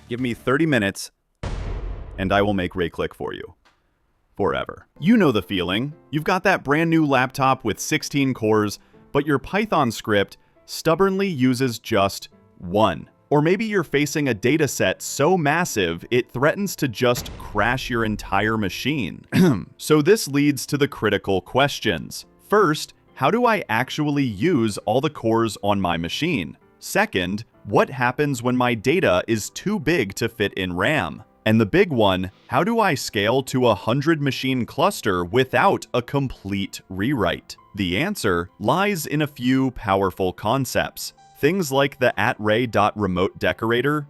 Give me 30 minutes, and I will make Ray click for you. Forever. You know the feeling. You've got that brand new laptop with 16 cores, but your Python script stubbornly uses just one. Or maybe you're facing a data set so massive it threatens to just crash your entire machine. So this leads to the critical questions. First, how do I actually use all the cores on my machine? Second, what happens when my data is too big to fit in RAM? And the big one, how do I scale to a 100-machine cluster without a complete rewrite? The answer lies in a few powerful concepts. Things like the @ray.remote decorator,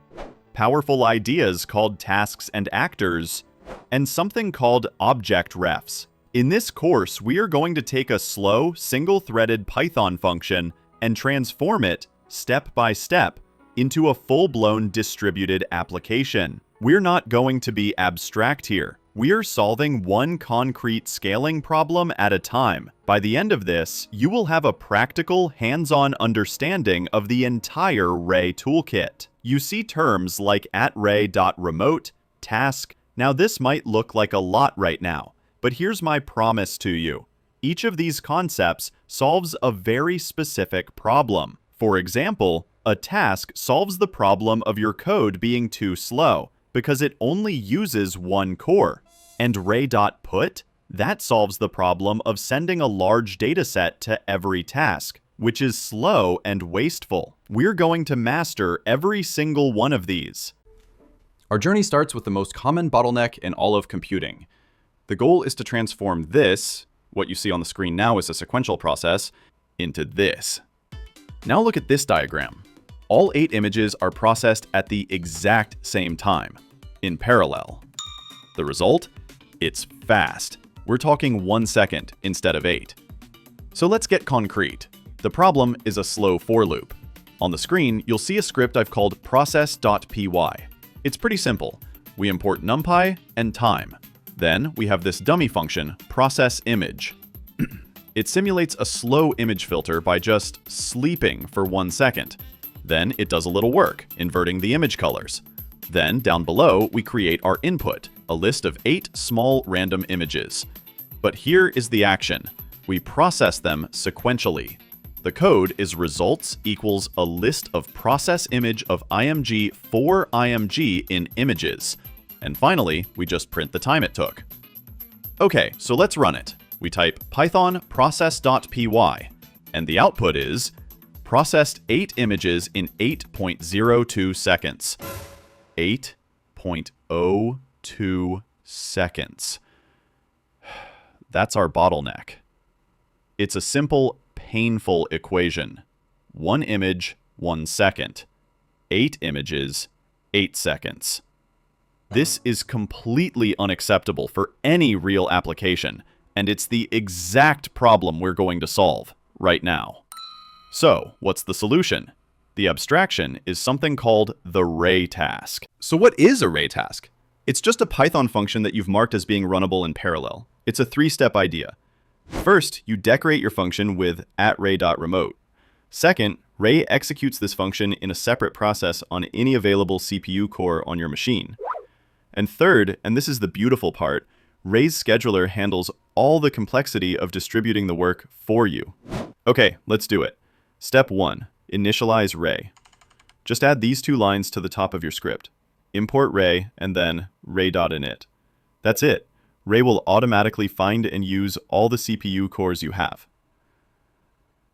powerful ideas called tasks and actors, and something called object refs. In this course, we are going to take a slow, single-threaded Python function and transform it, step by step, into a full-blown distributed application. We're not going to be abstract here. We're solving one concrete scaling problem at a time. By the end of this, you will have a practical, hands-on understanding of the entire Ray toolkit. You see terms like @ray.remote, task. Now this might look like a lot right now, but here's my promise to you. Each of these concepts solves a very specific problem. For example, a task solves the problem of your code being too slow, because it only uses one core. And ray.put, that solves the problem of sending a large dataset to every task, which is slow and wasteful. We're going to master every single one of these. Our journey starts with the most common bottleneck in all of computing. The goal is to transform this, what you see on the screen now is a sequential process, into this. Now look at this diagram. All 8 images are processed at the exact same time, in parallel. The result? It's fast. We're talking 1 second instead of 8. So let's get concrete. The problem is a slow for loop. On the screen, you'll see a script I've called process.py. It's pretty simple. We import NumPy and time. Then we have this dummy function, processImage. It simulates a slow image filter by just sleeping for 1 second. Then it does a little work, inverting the image colors. Then down below, we create our input, a list of 8 small random images. But here is the action. We process them sequentially. The code is results equals a list of process image of img for img in images. And finally, we just print the time it took. Okay, so let's run it. We type python process.py, and the output is processed 8 images in 8.02 seconds. 8.02 seconds. That's our bottleneck. It's a simple, painful equation. 1 image, 1 second. 8 images, 8 seconds. This is completely unacceptable for any real application, and it's the exact problem we're going to solve right now. So, what's the solution? The abstraction is something called the Ray task. So what is a Ray task? It's just a Python function that you've marked as being runnable in parallel. It's a 3-step idea. First, you decorate your function with @ray.remote. Second, Ray executes this function in a separate process on any available CPU core on your machine. And third, and this is the beautiful part, Ray's scheduler handles all the complexity of distributing the work for you. Okay, let's do it. Step 1, initialize Ray. Just add these 2 lines to the top of your script. Import Ray and then ray.init. That's it. Ray will automatically find and use all the CPU cores you have.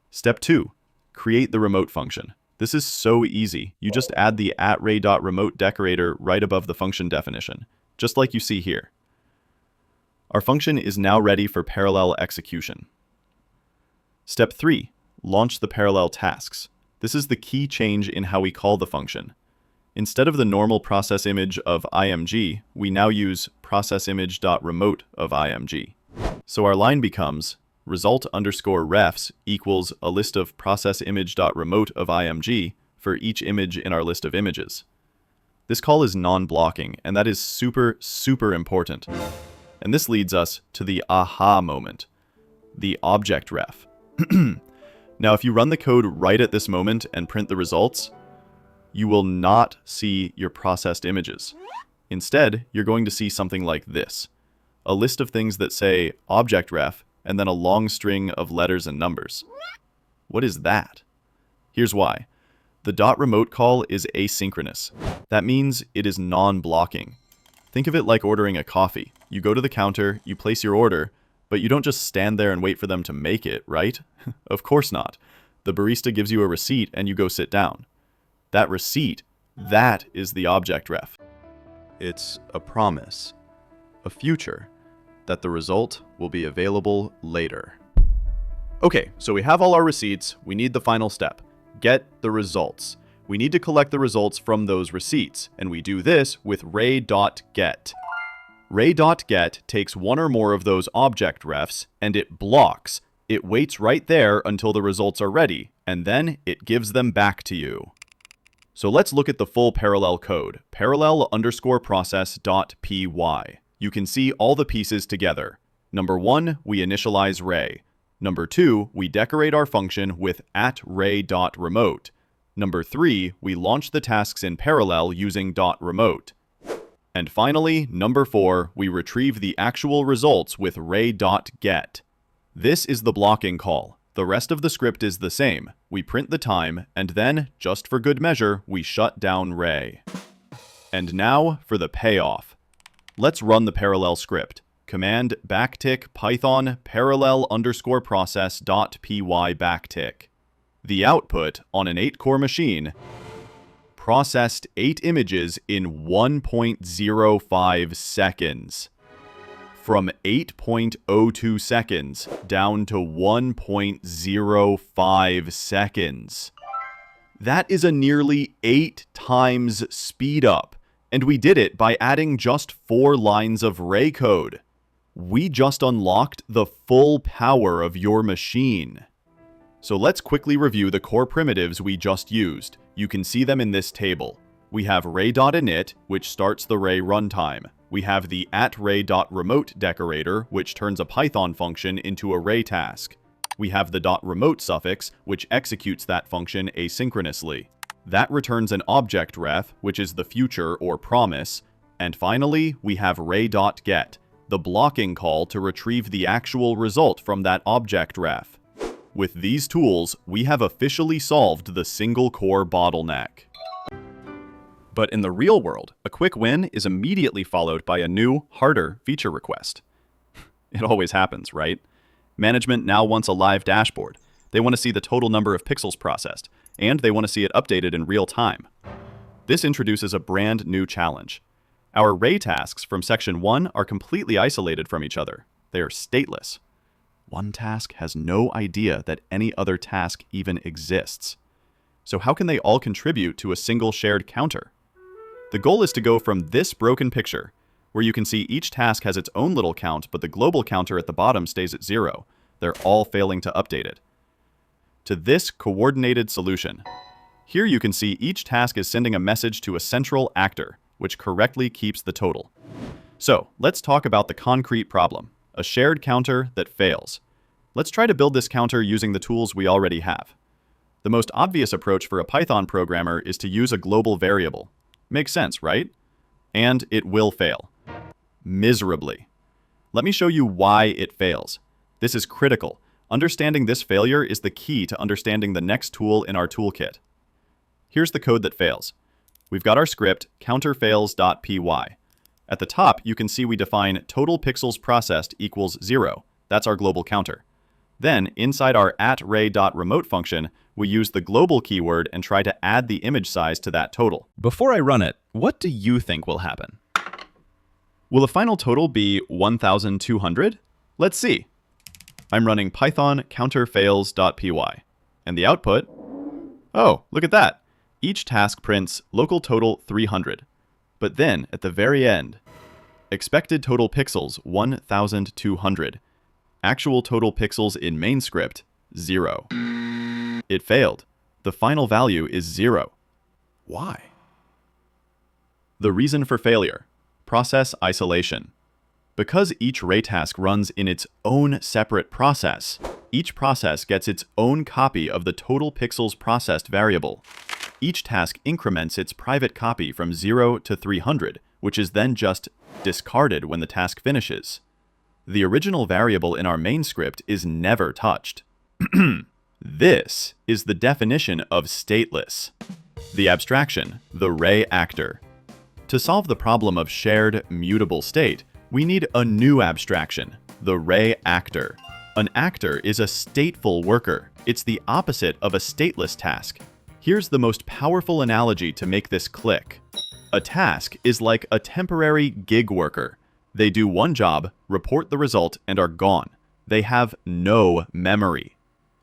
Step 2, create the remote function. This is so easy. You just add the @ray.remote decorator right above the function definition, just like you see here. Our function is now ready for parallel execution. Step 3, launch the parallel tasks. This is the key change in how we call the function. Instead of the normal process image of img, we now use processimage.remote of img. So our line becomes result_refs equals a list of processimage.remote of img for each image in our list of images. This call is non-blocking, and that is super, super important. And this leads us to the aha moment, the object ref. Now, if you run the code right at this moment and print the results, you will not see your processed images. Instead, you're going to see something like this. A list of things that say object ref and then a long string of letters and numbers. What is that? Here's why. The .remote call is asynchronous. That means it is non-blocking. Think of it like ordering a coffee. You go to the counter, you place your order, but you don't just stand there and wait for them to make it, right? Of course not. The barista gives you a receipt and you go sit down. That receipt, that is the object ref. It's a promise, a future, that the result will be available later. Okay, so we have all our receipts. We need the final step. Get the results. We need to collect the results from those receipts, and we do this with ray.get. Ray.get takes one or more of those object refs, and it blocks. It waits right there until the results are ready, and then it gives them back to you. So let's look at the full parallel code, parallel_process.py. You can see all the pieces together. Number 1, we initialize ray. Number 2, we decorate our function with @ray.remote. Number 3, we launch the tasks in parallel using .remote. And finally, number 4, we retrieve the actual results with ray.get. This is the blocking call. The rest of the script is the same. We print the time, and then, just for good measure, we shut down ray. And now for the payoff. Let's run the parallel script. Command backtick python parallel_process.py backtick. The output on an 8-core machine processed 8 images in 1.05 seconds. From 8.02 seconds down to 1.05 seconds. That is a nearly 8 times speed up, and we did it by adding just 4 lines of ray code. We just unlocked the full power of your machine. So let's quickly review the core primitives we just used. You can see them in this table. We have ray.init, which starts the ray runtime. We have the @ray.remote decorator, which turns a Python function into a ray task. We have the .remote suffix, which executes that function asynchronously. That returns an object ref, which is the future or promise. And finally, we have ray.get, the blocking call to retrieve the actual result from that object ref. With these tools, we have officially solved the single-core bottleneck. But in the real world, a quick win is immediately followed by a new, harder feature request. It always happens, right? Management now wants a live dashboard. They want to see the total number of pixels processed, and they want to see it updated in real time. This introduces a brand new challenge. Our ray tasks from section 1 are completely isolated from each other. They are stateless. One task has no idea that any other task even exists. So how can they all contribute to a single shared counter? The goal is to go from this broken picture, where you can see each task has its own little count, but the global counter at the bottom stays at 0. They're all failing to update it. To this coordinated solution. Here you can see each task is sending a message to a central actor, which correctly keeps the total. So let's talk about the concrete problem, a shared counter that fails. Let's try to build this counter using the tools we already have. The most obvious approach for a Python programmer is to use a global variable. Makes sense, right? And it will fail. Miserably. Let me show you why it fails. This is critical. Understanding this failure is the key to understanding the next tool in our toolkit. Here's the code that fails. We've got our script, counterfails.py. At the top, you can see we define total pixels processed equals 0. That's our global counter. Then, inside our @ray.remote function, we use the global keyword and try to add the image size to that total. Before I run it, what do you think will happen? Will the final total be 1,200? Let's see. I'm running python counterfails.py. And the output? Oh, look at that. Each task prints local total 300. But then, at the very end, expected total pixels 1,200. Actual total pixels in main script, 0. It failed. The final value is 0. Why? The reason for failure: process isolation. Because each ray task runs in its own separate process, each process gets its own copy of the total pixels processed variable. Each task increments its private copy from 0 to 300, which is then just discarded when the task finishes. The original variable in our main script is never touched. This is the definition of stateless. The abstraction, the ray actor. To solve the problem of shared, mutable state, we need a new abstraction, the ray actor. An actor is a stateful worker. It's the opposite of a stateless task. Here's the most powerful analogy to make this click. A task is like a temporary gig worker. They do one job, report the result, and are gone. They have no memory.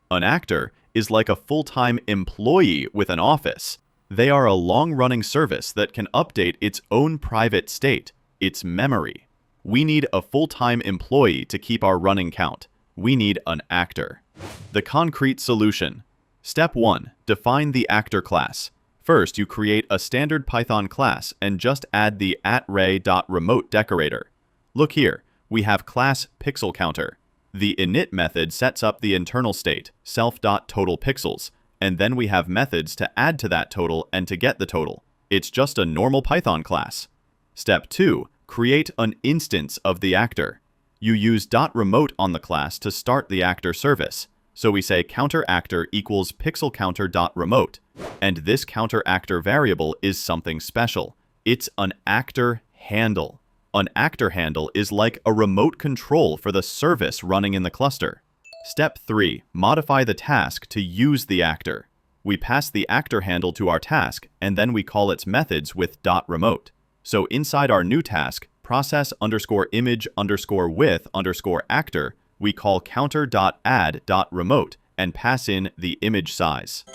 An actor is like a full-time employee with an office. They are a long-running service that can update its own private state, its memory. We need a full-time employee to keep our running count. We need an actor. The concrete solution. Step 1. Define the actor class. First, you create a standard Python class and just add the @ray.remote decorator. Look here, we have class pixelCounter. The init method sets up the internal state, self.totalPixels, and then we have methods to add to that total and to get the total. It's just a normal Python class. Step 2. Create an instance of the actor. You use .remote on the class to start the actor service. So we say counterActor equals pixelCounter.remote, and this counterActor variable is something special. It's an actor handle. An actor handle is like a remote control for the service running in the cluster. Step 3. Modify the task to use the actor. We pass the actor handle to our task, and then we call its methods with .remote. So inside our new task, process_image_with_actor, we call counter.add.remote and pass in the image size.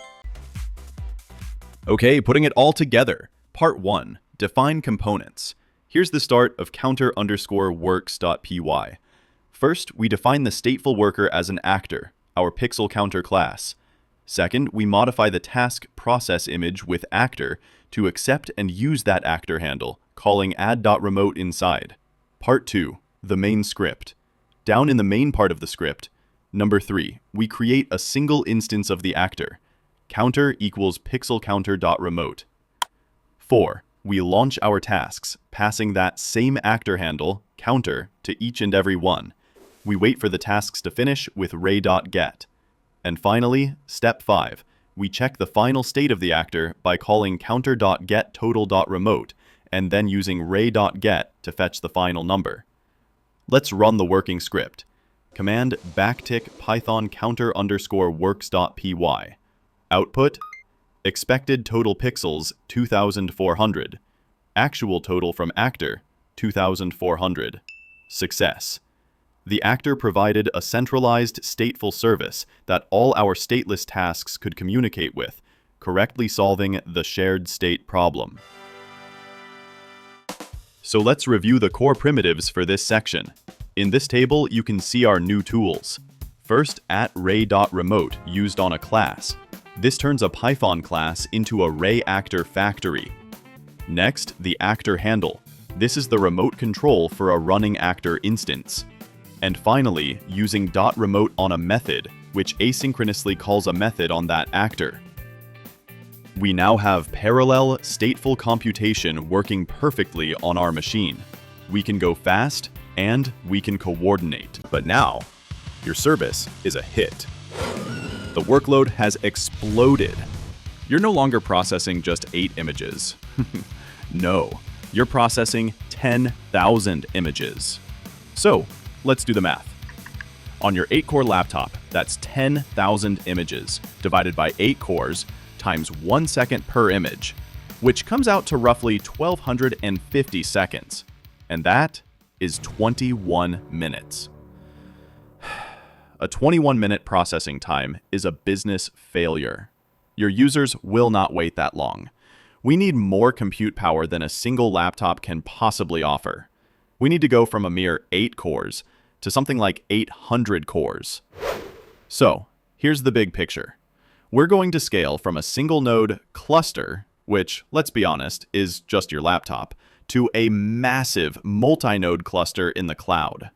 Okay, putting it all together. Part 1. Define components. Here's the start of counter_works.py. First, we define the stateful worker as an actor, our pixelCounter class. Second, we modify the task process image with actor to accept and use that actor handle, calling add.remote inside. Part 2. The main script. Down in the main part of the script, number 3, we create a single instance of the actor. Counter equals pixelCounter.remote. 4. We launch our tasks, passing that same actor handle, counter, to each and every one. We wait for the tasks to finish with ray.get. And finally, step 5, we check the final state of the actor by calling counter.getTotal.remote and then using ray.get to fetch the final number. Let's run the working script. Command backtick python counter_works.py. Output, expected total pixels 2,400. Actual total from actor 2,400. Success. The actor provided a centralized stateful service that all our stateless tasks could communicate with, correctly solving the shared state problem. So let's review the core primitives for this section. In this table, you can see our new tools. First, @ray.remote used on a class. This turns a Python class into a ray actor factory. Next, the actor handle. This is the remote control for a running actor instance. And finally, using .remote on a method, which asynchronously calls a method on that actor. We now have parallel stateful computation working perfectly on our machine. We can go fast and we can coordinate. But now, your service is a hit. The workload has exploded. You're no longer processing just 8 images. No, you're processing 10,000 images. So, let's do the math. On your 8-core laptop, that's 10,000 images divided by 8 cores times 1 second per image, which comes out to roughly 1,250 seconds. And that is 21 minutes. A 21-minute processing time is a business failure. Your users will not wait that long. We need more compute power than a single laptop can possibly offer. We need to go from a mere 8 cores to something like 800 cores. So, here's the big picture. We're going to scale from a single node cluster, which, let's be honest, is just your laptop, to a massive multi-node cluster in the cloud.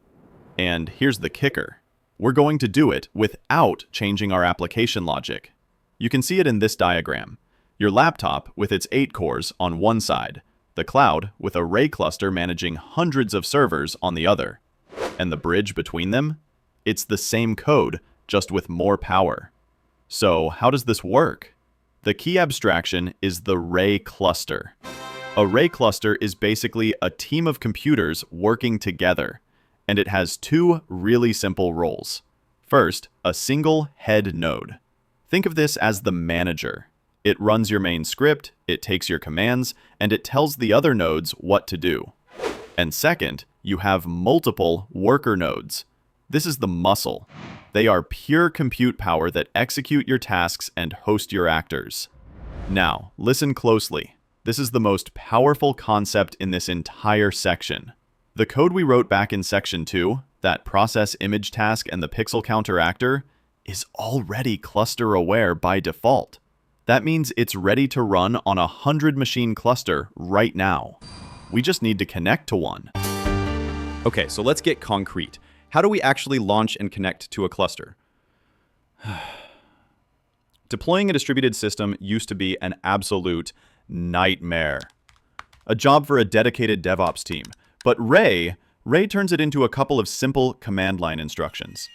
And here's the kicker. We're going to do it without changing our application logic. You can see it in this diagram. Your laptop with its 8 cores on one side, the cloud with a Ray cluster managing hundreds of servers on the other. And the bridge between them? It's the same code, just with more power. So how does this work? The key abstraction is the Ray cluster. A Ray cluster is basically a team of computers working together, and it has two really simple roles. First, a single head node. Think of this as the manager. It runs your main script, it takes your commands, and it tells the other nodes what to do. And second, you have multiple worker nodes. This is the muscle. They are pure compute power that execute your tasks and host your actors. Now, listen closely. This is the most powerful concept in this entire section. The code we wrote back in section 2, that process image task and the pixel counter actor, is already cluster aware by default. That means it's ready to run on a 100-machine cluster right now. We just need to connect to one. Okay, so let's get concrete. How do we actually launch and connect to a cluster? Deploying a distributed system used to be an absolute nightmare. A job for a dedicated DevOps team. But Ray turns it into a couple of simple command line instructions.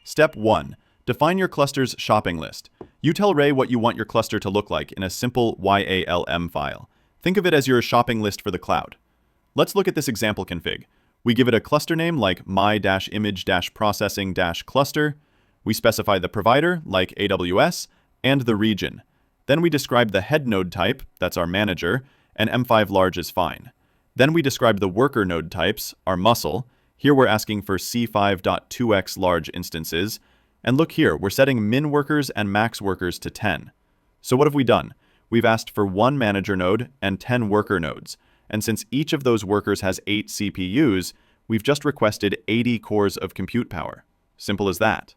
Step 1. Define your cluster's shopping list. You tell Ray what you want your cluster to look like in a simple YALM file. Think of it as your shopping list for the cloud. Let's look at this example config. We give it a cluster name like my-image-processing-cluster. We specify the provider, like AWS, and the region. Then we describe the head node type, that's our manager, and M5 large is fine. Then we describe the worker node types, our muscle. Here we're asking for C5.2x large instances. And look here, we're setting min workers and max workers to 10. So what have we done? We've asked for 1 manager node and 10 worker nodes. And since each of those workers has 8 CPUs, we've just requested 80 cores of compute power. Simple as that.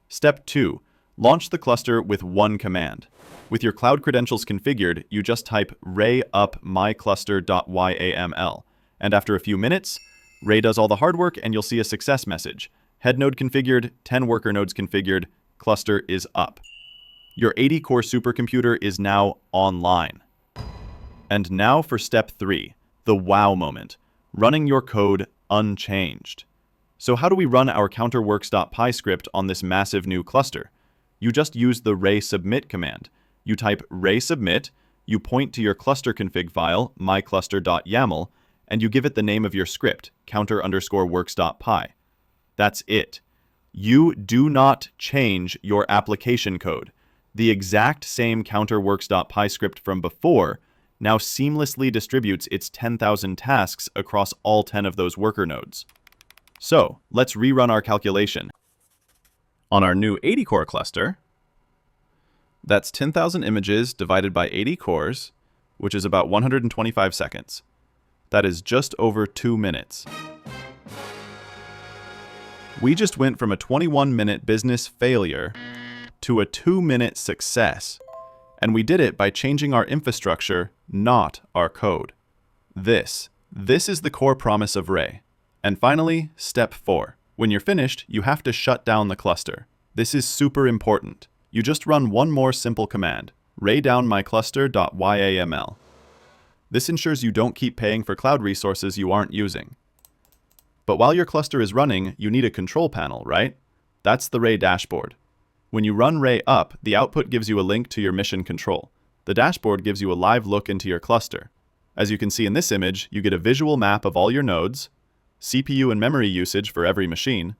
Step 2. Launch the cluster with one command. With your cloud credentials configured, you just type ray up mycluster.yaml. And after a few minutes, Ray does all the hard work and you'll see a success message. Head node configured, 10 worker nodes configured, cluster is up. Your 80-core supercomputer is now online. And now for step 3, the wow moment, running your code unchanged. So how do we run our counterworks.py script on this massive new cluster? You just use the ray submit command. You type ray submit, you point to your cluster config file, mycluster.yaml, and you give it the name of your script, counter_works.py. That's it. You do not change your application code. The exact same counterworks.py script from before now seamlessly distributes its 10,000 tasks across all 10 of those worker nodes. So let's rerun our calculation. On our new 80-core cluster, that's 10,000 images divided by 80 cores, which is about 125 seconds. That is just over 2 minutes. We just went from a 21-minute business failure to a 2-minute success. And we did it by changing our infrastructure, not our code. This is the core promise of Ray. And finally, step 4. When you're finished, you have to shut down the cluster. This is super important. You just run one more simple command, raydownmycluster.yaml. This ensures you don't keep paying for cloud resources you aren't using. But while your cluster is running, you need a control panel, right? That's the Ray dashboard. When you run Ray up, the output gives you a link to your mission control. The dashboard gives you a live look into your cluster. As you can see in this image, you get a visual map of all your nodes, CPU and memory usage for every machine,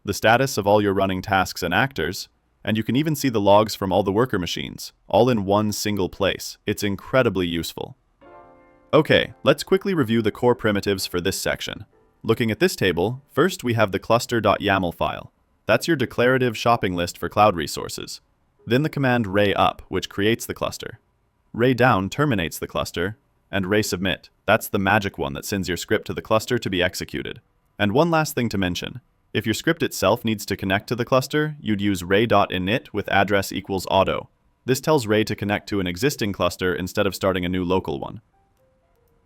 the status of all your running tasks and actors, and you can even see the logs from all the worker machines, all in one single place. It's incredibly useful. Okay, let's quickly review the core primitives for this section. Looking at this table, first we have the cluster.yaml file. That's your declarative shopping list for cloud resources. Then the command ray up, which creates the cluster. Ray down terminates the cluster, and ray submit. That's the magic one that sends your script to the cluster to be executed. And one last thing to mention. If your script itself needs to connect to the cluster, you'd use ray.init with address equals auto. This tells Ray to connect to an existing cluster instead of starting a new local one.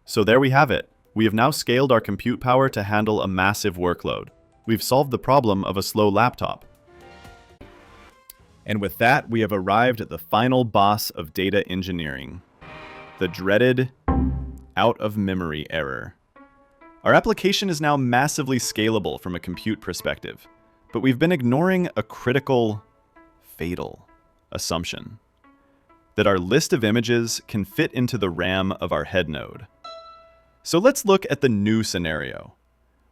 So there we have it. We have now scaled our compute power to handle a massive workload. We've solved the problem of a slow laptop. And with that, we have arrived at the final boss of data engineering, the dreaded out-of-memory error. Our application is now massively scalable from a compute perspective, but we've been ignoring a critical, fatal assumption: that our list of images can fit into the RAM of our head node. So let's look at the new scenario.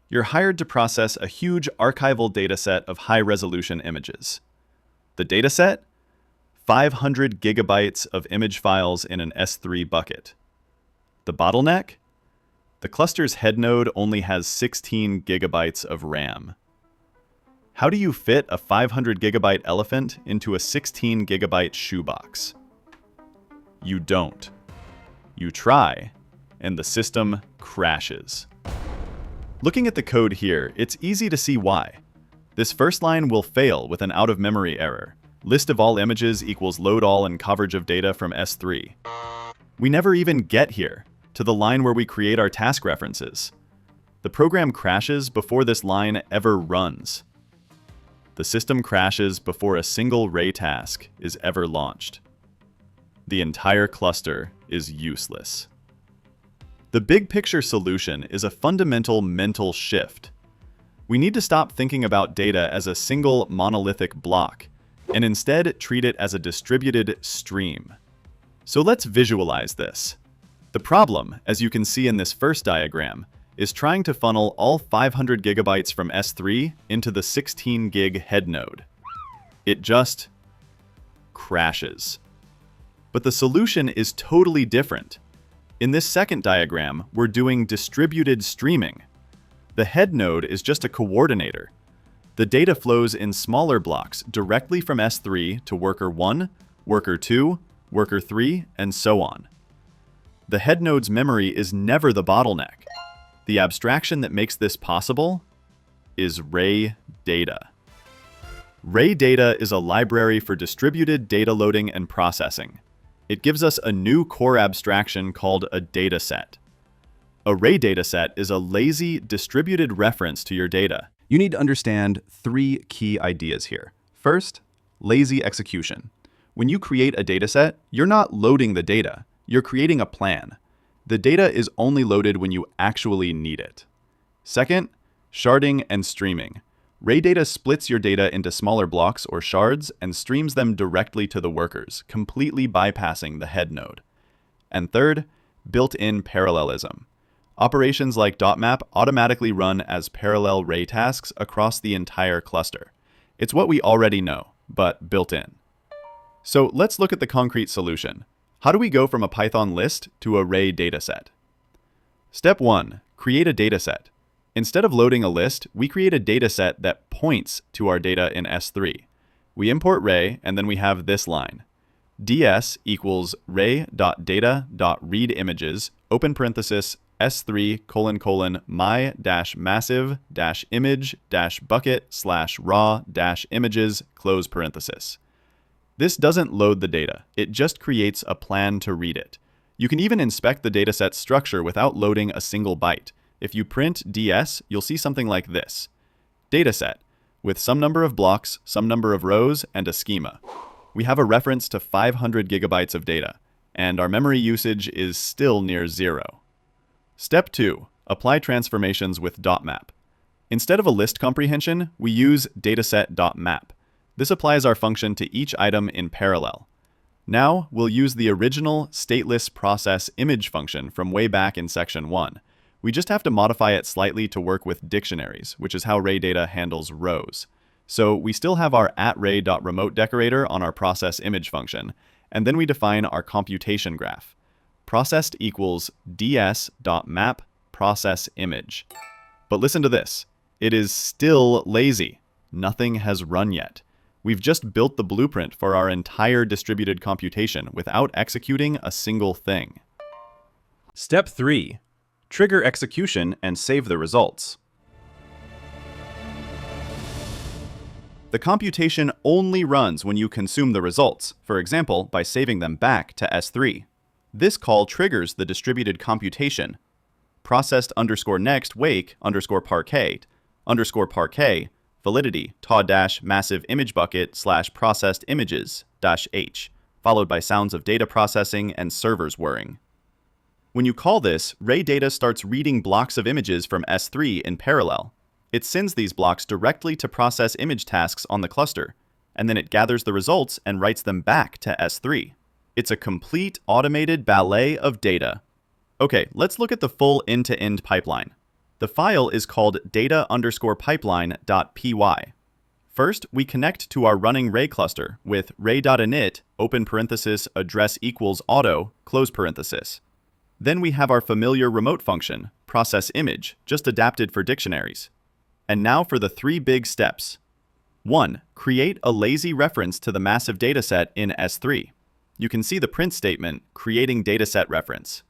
You're hired to process a huge archival dataset of high-resolution images. The dataset? 500 gigabytes of image files in an S3 bucket. The bottleneck? The cluster's head node only has 16 gigabytes of RAM. How do you fit a 500 gigabyte elephant into a 16 gigabyte shoebox? You don't. You try, and the system crashes. Looking at the code here, it's easy to see why. This first line will fail with an out-of-memory error. List of all images equals load all and coverage of data from S3. We never even get here, to the line where we create our task references. The program crashes before this line ever runs. The system crashes before a single Ray task is ever launched. The entire cluster is useless. The big picture solution is a fundamental mental shift. We need to stop thinking about data as a single monolithic block, and instead treat it as a distributed stream. So let's visualize this. The problem, as you can see in this first diagram, is trying to funnel all 500 gigabytes from S3 into the 16 gig head node. It just crashes. But the solution is totally different. In this second diagram, we're doing distributed streaming. The head node is just a coordinator. The data flows in smaller blocks directly from S3 to worker 1, worker 2, worker 3, and so on. The head node's memory is never the bottleneck. The abstraction that makes this possible is Ray data. Ray data is a library for distributed data loading and processing. It gives us a new core abstraction called a dataset. A Ray dataset is a lazy, distributed reference to your data. You need to understand 3 key ideas here. First, lazy execution. When you create a dataset, you're not loading the data, you're creating a plan. The data is only loaded when you actually need it. Second, sharding and streaming. Ray data splits your data into smaller blocks or shards and streams them directly to the workers, completely bypassing the head node. And third, built-in parallelism. Operations like .map automatically run as parallel Ray tasks across the entire cluster. It's what we already know, but built in. So let's look at the concrete solution. How do we go from a Python list to a Ray dataset? Step 1, create a dataset. Instead of loading a list, we create a dataset that points to our data in S3. We import Ray, and then we have this line. ds equals ray.data.readimages, open parenthesis, S3, my-massive-image-bucket/raw-images, close parenthesis. This doesn't load the data. It just creates a plan to read it. You can even inspect the dataset's structure without loading a single byte. If you print ds, you'll see something like this. Dataset, with some number of blocks, some number of rows, and a schema. We have a reference to 500 gigabytes of data, and our memory usage is still near 0. Step 2, apply transformations with .map. Instead of a list comprehension, we use dataset.map. This applies our function to each item in parallel. Now, we'll use the original stateless process image function from way back in section 1. We just have to modify it slightly to work with dictionaries, which is how Ray data handles rows. So we still have our @ray.remote decorator on our process image function, and then we define our computation graph. Processed equals ds.map process image. But listen to this. It is still lazy. Nothing has run yet. We've just built the blueprint for our entire distributed computation without executing a single thing. Step 3. Trigger execution and save the results. The computation only runs when you consume the results, for example, by saving them back to S3. This call triggers the distributed computation. Processed_next wake_parquet validity ta-massive image bucket / processed images -h, followed by sounds of data processing and servers whirring. When you call this, Ray Data starts reading blocks of images from S3 in parallel. It sends these blocks directly to process image tasks on the cluster, and then it gathers the results and writes them back to S3. It's a complete automated ballet of data. Okay, let's look at the full end-to-end pipeline. The file is called data_pipeline.py. First, we connect to our running Ray cluster with ray.init, open parenthesis, address equals auto, close parenthesis. Then we have our familiar remote function, process image, just adapted for dictionaries. And now for the 3 big steps. 1. Create a lazy reference to the massive dataset in S3. You can see the print statement, creating dataset reference.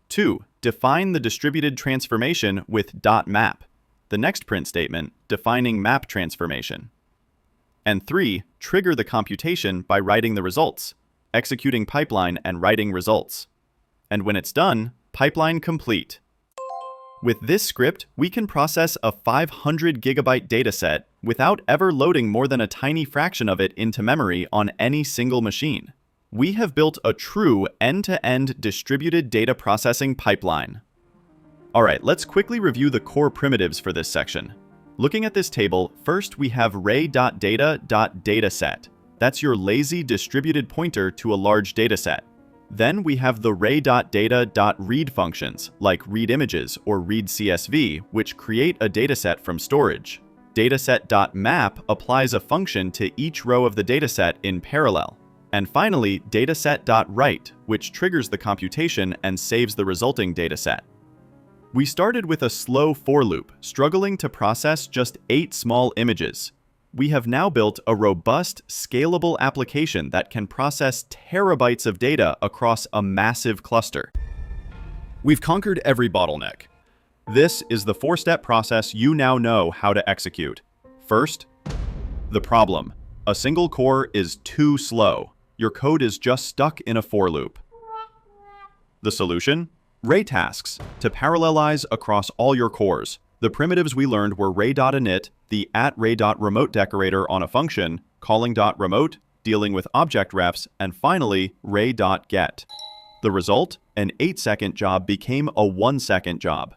2. Define the distributed transformation with .map. The next print statement, defining map transformation. And 3. Trigger the computation by writing the results, executing pipeline and writing results. And when it's done, pipeline complete. With this script, we can process a 500 gigabyte dataset without ever loading more than a tiny fraction of it into memory on any single machine. We have built a true end-to-end distributed data processing pipeline. Alright, let's quickly review the core primitives for this section. Looking at this table, first we have ray.data.dataset. That's your lazy distributed pointer to a large dataset. Then we have the ray.data.read functions, like read images or read CSV, which create a dataset from storage. Dataset.map applies a function to each row of the dataset in parallel. And finally, dataset.write, which triggers the computation and saves the resulting dataset. We started with a slow for loop, struggling to process just 8 small images. We have now built a robust, scalable application that can process terabytes of data across a massive cluster. We've conquered every bottleneck. This is the 4-step process you now know how to execute. First, the problem. A single core is too slow. Your code is just stuck in a for loop. The solution? Ray tasks, to parallelize across all your cores. The primitives we learned were ray.init, the @ray.remote decorator on a function, calling.remote, dealing with object refs, and finally, ray.get. The result? An 8-second job became a 1-second job.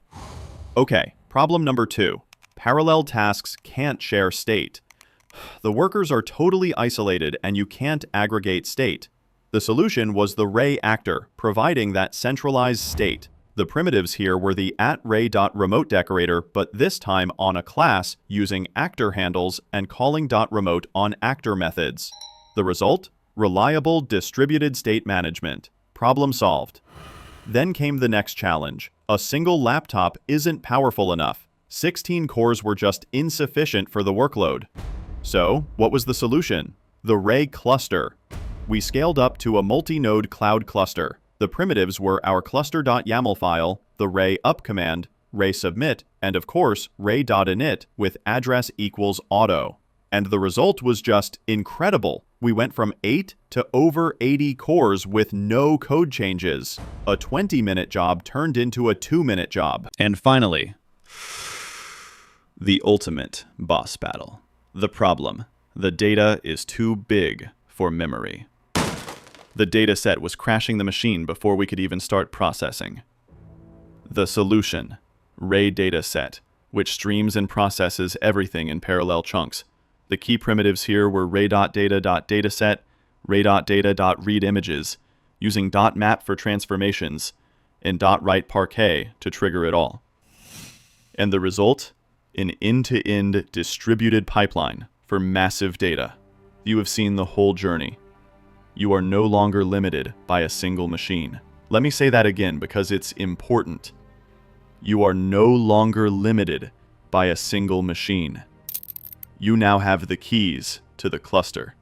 Okay, problem number 2. Parallel tasks can't share state. The workers are totally isolated and you can't aggregate state. The solution was the Ray actor, providing that centralized state. The primitives here were the @ray.remote decorator, but this time on a class using actor handles and calling.remote on actor methods. The result? Reliable distributed state management. Problem solved. Then came the next challenge. A single laptop isn't powerful enough. 16 cores were just insufficient for the workload. So, what was the solution? The Ray cluster. We scaled up to a multi-node cloud cluster. The primitives were our cluster.yaml file, the ray up command, ray submit, and of course, ray.init with address equals auto. And the result was just incredible. We went from 8 to over 80 cores with no code changes. A 20-minute job turned into a 2-minute job. And finally, the ultimate boss battle. The problem. The data is too big for memory. The dataset was crashing the machine before we could even start processing. The solution. Ray dataset, which streams and processes everything in parallel chunks. The key primitives here were ray.data.dataset, ray.data.read images, using .map for transformations, and .write parquet to trigger it all. And the result? An end-to-end distributed pipeline for massive data. You have seen the whole journey. You are no longer limited by a single machine. Let me say that again because it's important. You are no longer limited by a single machine. You now have the keys to the cluster.